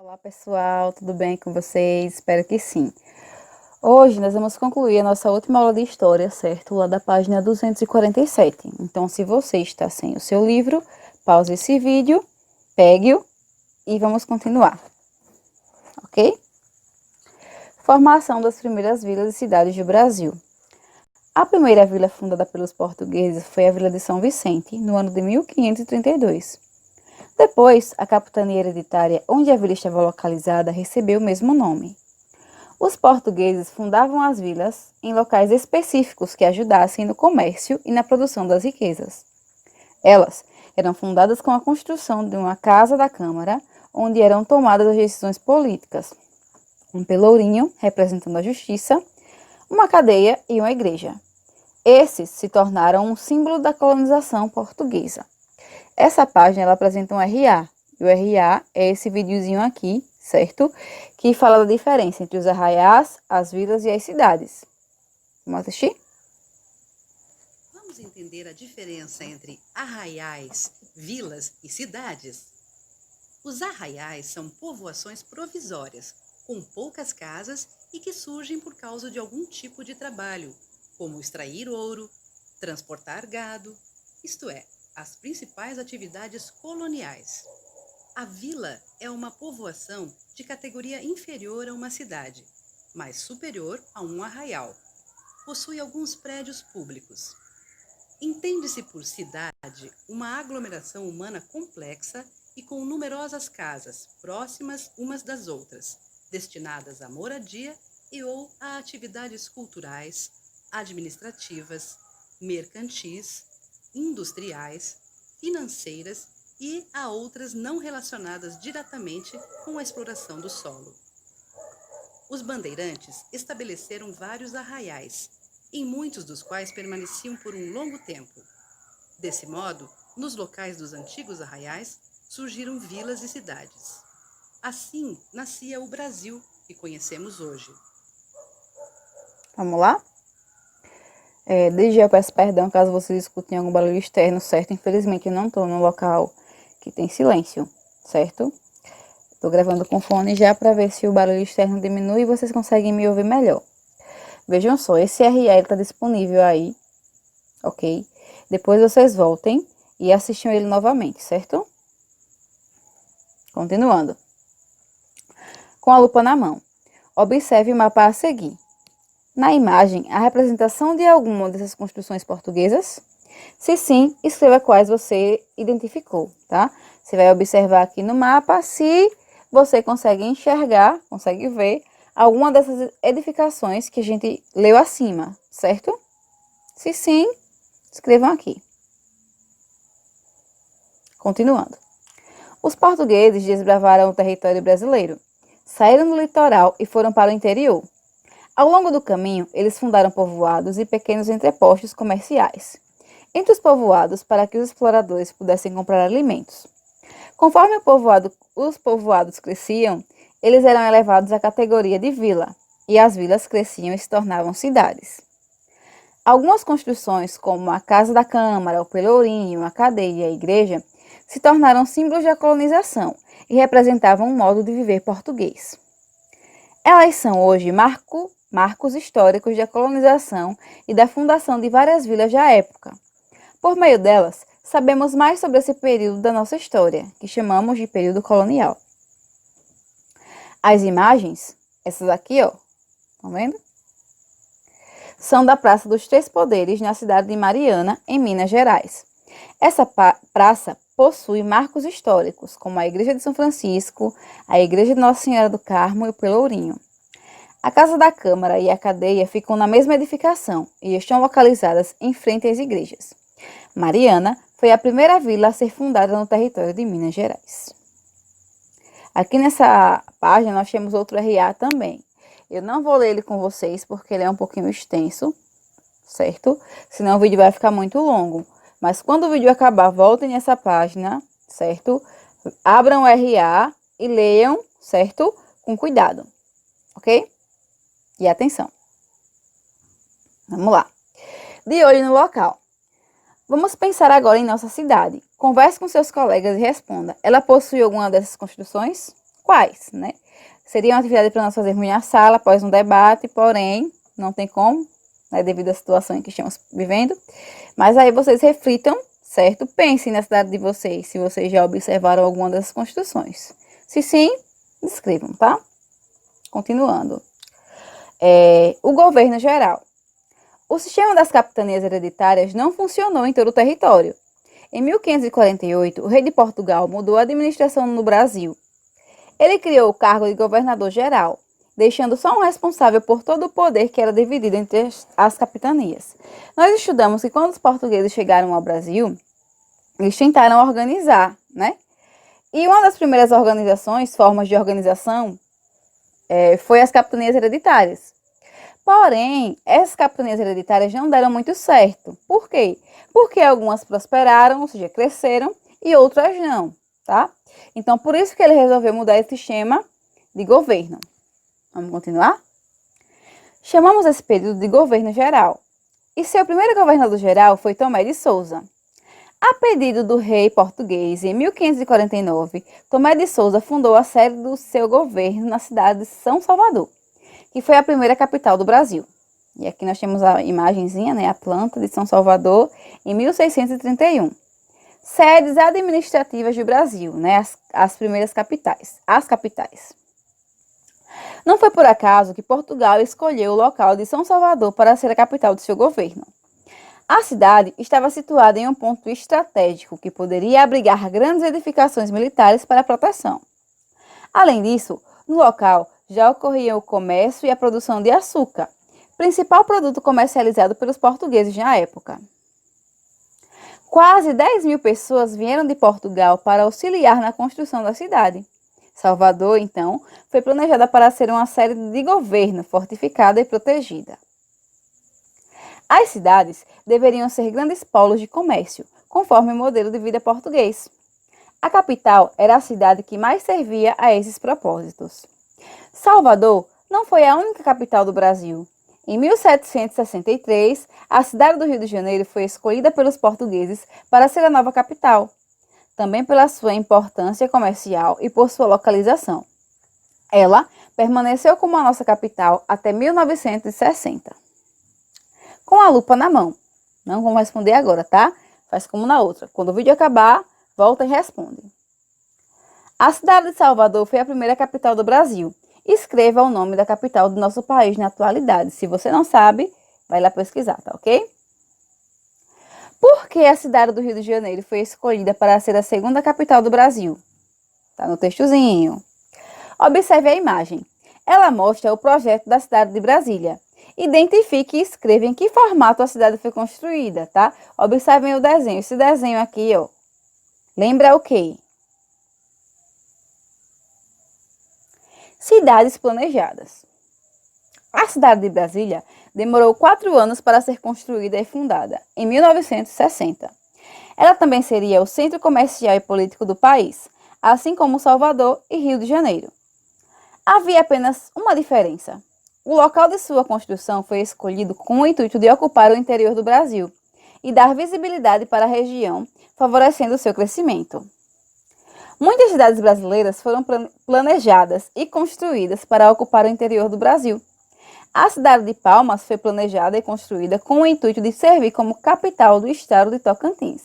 Olá pessoal, tudo bem com vocês? Espero que sim. Hoje nós vamos concluir a nossa última aula de história, certo? Lá da página 247. Então, se você está sem o seu livro, pause esse vídeo, pegue-o e vamos continuar, ok? Formação das primeiras vilas e cidades do Brasil. A primeira vila fundada pelos portugueses foi a Vila de São Vicente, no ano de 1532. Depois, a capitania hereditária, onde a vila estava localizada, recebeu o mesmo nome. Os portugueses fundavam as vilas em locais específicos que ajudassem no comércio e na produção das riquezas. Elas eram fundadas com a construção de uma casa da Câmara, onde eram tomadas as decisões políticas, um pelourinho representando a justiça, uma cadeia e uma igreja. Esses se tornaram um símbolo da colonização portuguesa. Essa página ela apresenta um RA. E o RA é esse videozinho aqui, certo? Que fala da diferença entre os arraiais, as vilas e as cidades. Vamos assistir? Vamos entender a diferença entre arraiais, vilas e cidades? Os arraiais são povoações provisórias, com poucas casas e que surgem por causa de algum tipo de trabalho, como extrair ouro, transportar gado, isto é, as principais atividades coloniais. A vila é uma povoação de categoria inferior a uma cidade, mas superior a um arraial. Possui alguns prédios públicos. Entende-se por cidade uma aglomeração humana complexa e com numerosas casas, próximas umas das outras, destinadas à moradia e ou a atividades culturais, administrativas, mercantis, industriais, financeiras e a outras não relacionadas diretamente com a exploração do solo. Os bandeirantes estabeleceram vários arraiais, em muitos dos quais permaneciam por um longo tempo. Desse modo, nos locais dos antigos arraiais, surgiram vilas e cidades. Assim, nascia o Brasil que conhecemos hoje. Vamos lá? Desde já eu peço perdão caso vocês escutem algum barulho externo, certo? Infelizmente eu não estou num local que tem silêncio, certo? Estou gravando com fone já para ver se o barulho externo diminui e vocês conseguem me ouvir melhor. Vejam só, esse RA está disponível aí, ok? Depois vocês voltem e assistam ele novamente, certo? Continuando. Com a lupa na mão. Observe o mapa a seguir. Na imagem, a representação de alguma dessas construções portuguesas? Se sim, escreva quais você identificou, tá? Você vai observar aqui no mapa se você consegue enxergar, consegue ver alguma dessas edificações que a gente leu acima, certo? Se sim, escrevam aqui. Continuando. Os portugueses desbravaram o território brasileiro, saíram do litoral e foram para o interior. Ao longo do caminho, eles fundaram povoados e pequenos entrepostos comerciais entre os povoados para que os exploradores pudessem comprar alimentos. Conforme os povoados cresciam, eles eram elevados à categoria de vila, e as vilas cresciam e se tornavam cidades. Algumas construções, como a Casa da Câmara, o Pelourinho, a cadeia e a igreja, se tornaram símbolos da colonização e representavam um modo de viver português. Elas são hoje marcos históricos da colonização e da fundação de várias vilas da época. Por meio delas, sabemos mais sobre esse período da nossa história, que chamamos de período colonial. As imagens, essas aqui, ó, estão vendo? São da Praça dos Três Poderes, na cidade de Mariana, em Minas Gerais. Essa praça possui marcos históricos, como a Igreja de São Francisco, a Igreja de Nossa Senhora do Carmo e o Pelourinho. A Casa da Câmara e a cadeia ficam na mesma edificação e estão localizadas em frente às igrejas. Mariana foi a primeira vila a ser fundada no território de Minas Gerais. Aqui nessa página nós temos outro RA também. Eu não vou ler ele com vocês porque ele é um pouquinho extenso, certo? Senão o vídeo vai ficar muito longo. Mas quando o vídeo acabar, voltem nessa página, certo? Abram o RA e leiam, certo? Com cuidado, ok? E atenção. Vamos lá. De olho no local. Vamos pensar agora em nossa cidade. Converse com seus colegas e responda. Ela possui alguma dessas construções? quais, né? Seria uma atividade para nós fazermos na sala após um debate, porém, não tem como, né, devido à situação em que estamos vivendo. Mas aí vocês reflitam, certo? Pensem na cidade de vocês, se vocês já observaram alguma dessas construções. Se sim, escrevam, tá? Continuando. O governo geral. O sistema das capitanias hereditárias não funcionou em todo o território. Em 1548, o rei de Portugal mudou a administração no Brasil. Ele criou o cargo de governador-geral, deixando só um responsável por todo o poder que era dividido entre as capitanias. Nós estudamos que quando os portugueses chegaram ao Brasil, eles tentaram organizar, né? E uma das primeiras formas de organização, foi as capitanias hereditárias. Porém, essas capitanias hereditárias não deram muito certo. Por quê? Porque algumas prosperaram, ou seja, cresceram, e outras não, tá? Então, por isso que ele resolveu mudar esse sistema de governo. Vamos continuar? Chamamos esse período de governo geral. E seu primeiro governador geral foi Tomé de Souza. A pedido do rei português, em 1549, Tomé de Souza fundou a sede do seu governo na cidade de São Salvador, que foi a primeira capital do Brasil. E aqui nós temos a imagenzinha, né, a planta de São Salvador, em 1631. Sedes administrativas do Brasil, né, as primeiras capitais, as capitais. Não foi por acaso que Portugal escolheu o local de São Salvador para ser a capital de seu governo. A cidade estava situada em um ponto estratégico que poderia abrigar grandes edificações militares para proteção. Além disso, no local já ocorria o comércio e a produção de açúcar, principal produto comercializado pelos portugueses na época. Quase 10.000 pessoas vieram de Portugal para auxiliar na construção da cidade. Salvador, então, foi planejada para ser uma sede de governo fortificada e protegida. As cidades deveriam ser grandes polos de comércio, conforme o modelo de vida português. A capital era a cidade que mais servia a esses propósitos. Salvador não foi a única capital do Brasil. Em 1763, a cidade do Rio de Janeiro foi escolhida pelos portugueses para ser a nova capital, também pela sua importância comercial e por sua localização. Ela permaneceu como a nossa capital até 1960. Com a lupa na mão. Não vamos responder agora, tá? Faz como na outra. Quando o vídeo acabar, volta e responde. A cidade de Salvador foi a primeira capital do Brasil. Escreva o nome da capital do nosso país na atualidade. Se você não sabe, vai lá pesquisar, tá ok? Por que a cidade do Rio de Janeiro foi escolhida para ser a segunda capital do Brasil? Tá no textozinho. Observe a imagem. Ela mostra o projeto da cidade de Brasília. Identifique e escreva em que formato a cidade foi construída, tá? Observem o desenho. Esse desenho aqui, ó, lembra o quê? Cidades planejadas. A cidade de Brasília demorou 4 anos para ser construída e fundada, em 1960. Ela também seria o centro comercial e político do país, assim como Salvador e Rio de Janeiro. Havia apenas uma diferença. O local de sua construção foi escolhido com o intuito de ocupar o interior do Brasil e dar visibilidade para a região, favorecendo seu crescimento. Muitas cidades brasileiras foram planejadas e construídas para ocupar o interior do Brasil. A cidade de Palmas foi planejada e construída com o intuito de servir como capital do estado de Tocantins.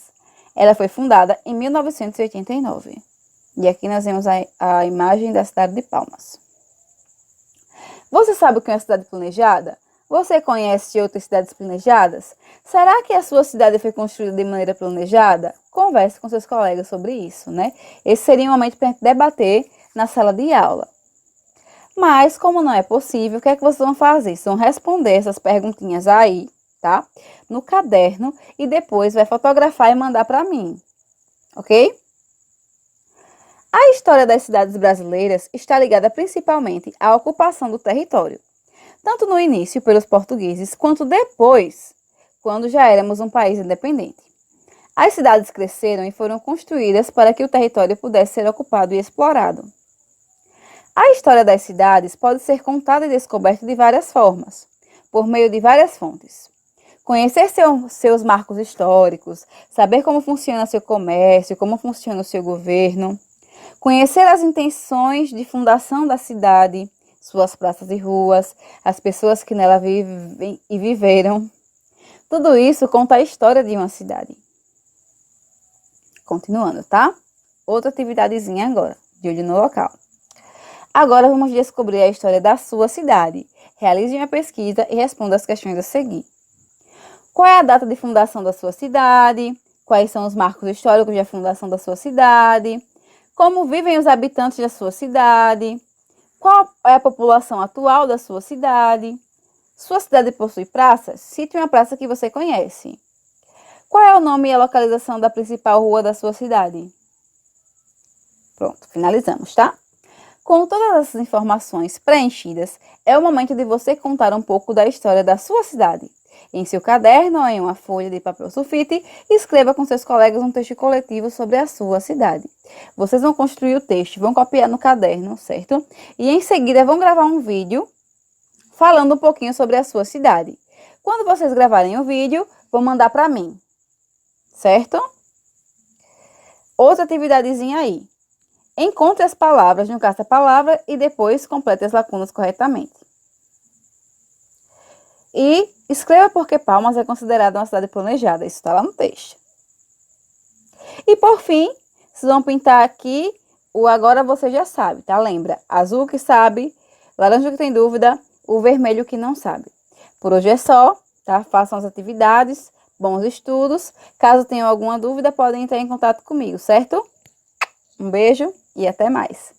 Ela foi fundada em 1989. E aqui nós vemos a imagem da cidade de Palmas. Você sabe o que é uma cidade planejada? Você conhece outras cidades planejadas? Será que a sua cidade foi construída de maneira planejada? Converse com seus colegas sobre isso, né? Esse seria um momento para a gente debater na sala de aula. Mas, como não é possível, o que é que vocês vão fazer? Vocês vão responder essas perguntinhas aí, tá? No caderno e depois vai fotografar e mandar para mim, ok? A história das cidades brasileiras está ligada principalmente à ocupação do território, tanto no início pelos portugueses, quanto depois, quando já éramos um país independente. As cidades cresceram e foram construídas para que o território pudesse ser ocupado e explorado. A história das cidades pode ser contada e descoberta de várias formas, por meio de várias fontes. Conhecer seus marcos históricos, saber como funciona seu comércio, como funciona o seu governo. Conhecer as intenções de fundação da cidade, suas praças e ruas, as pessoas que nela vivem e viveram. Tudo isso conta a história de uma cidade. Continuando, tá? Outra atividadezinha agora, de olho no local. Agora vamos descobrir a história da sua cidade. Realize uma pesquisa e responda as questões a seguir. Qual é a data de fundação da sua cidade? Quais são os marcos históricos da fundação da sua cidade? Como vivem os habitantes da sua cidade? Qual é a população atual da sua cidade? Sua cidade possui praças? Cite uma praça que você conhece. Qual é o nome e a localização da principal rua da sua cidade? Pronto, finalizamos, tá? Com todas essas informações preenchidas, é o momento de você contar um pouco da história da sua cidade. Em seu caderno ou em uma folha de papel sulfite, escreva com seus colegas um texto coletivo sobre a sua cidade. Vocês vão construir o texto, vão copiar no caderno, certo? E em seguida vão gravar um vídeo falando um pouquinho sobre a sua cidade. Quando vocês gravarem o vídeo, vão mandar para mim, certo? Outra atividadezinha aí. Encontre as palavras no caça-palavra e depois complete as lacunas corretamente. E escreva por que Palmas é considerada uma cidade planejada. Isso está lá no texto. E por fim, vocês vão pintar aqui o agora você já sabe, tá? Lembra? Azul que sabe, laranja que tem dúvida, o vermelho que não sabe. Por hoje é só, tá? Façam as atividades, bons estudos. Caso tenham alguma dúvida, podem entrar em contato comigo, certo? Um beijo e até mais.